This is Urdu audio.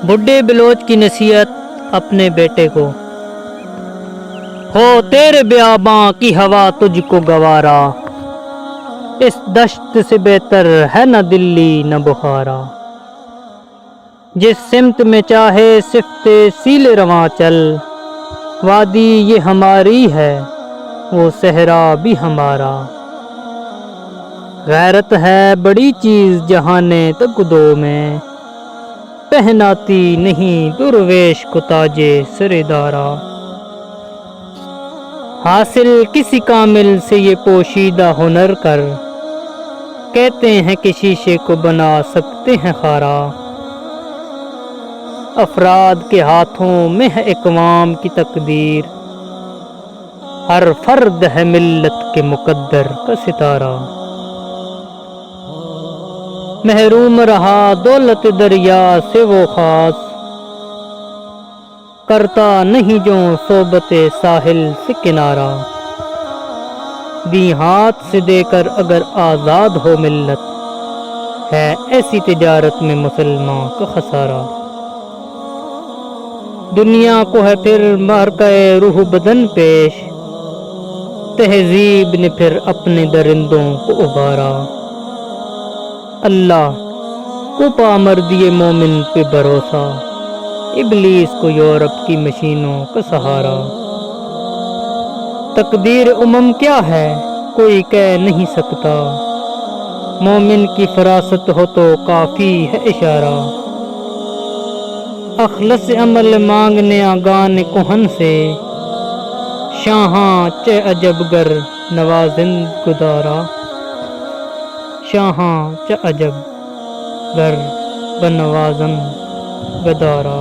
بڈھے بلوچ کی نصیحت اپنے بیٹے کو، ہو تیرے بیاباں کی ہوا تجھ کو گوارا، اس دشت سے بہتر ہے نہ دلی نہ بخارا، جس سمت میں چاہے صفت سیل رواں چل، وادی یہ ہماری ہے وہ صحرا بھی ہمارا، غیرت ہے بڑی چیز جہان تکدو میں، پہناتی نہیں درویش کو تاج سر دارا، حاصل کسی کامل سے یہ پوشیدہ ہنر کر، کہتے ہیں کہ شیشے کو بنا سکتے ہیں خارا، افراد کے ہاتھوں میں ہے اقوام کی تقدیر، ہر فرد ہے ملت کے مقدر کا ستارہ، محروم رہا دولت دریا سے وہ خاص، کرتا نہیں جو صحبت ساحل سے کنارہ، دی ہاتھ سے دے کر اگر آزاد ہو ملت، ہے ایسی تجارت میں مسلمان کا خسارہ، دنیا کو ہے پھر معرکہ روح بدن پیش، تہذیب نے پھر اپنے درندوں کو ابھارا، اللہ کو پامردی مومن پہ بھروسہ، ابلیس کو یورپ کی مشینوں کا سہارا، تقدیر امم کیا ہے کوئی کہہ نہیں سکتا، مومن کی فراست ہو تو کافی ہے اشارہ، اخلص عمل مانگنے آگان کہن سے، شاہاں چہ عجب گر نوازند گدارا، شاہاں چہ عجب گر بنوازند گدارا۔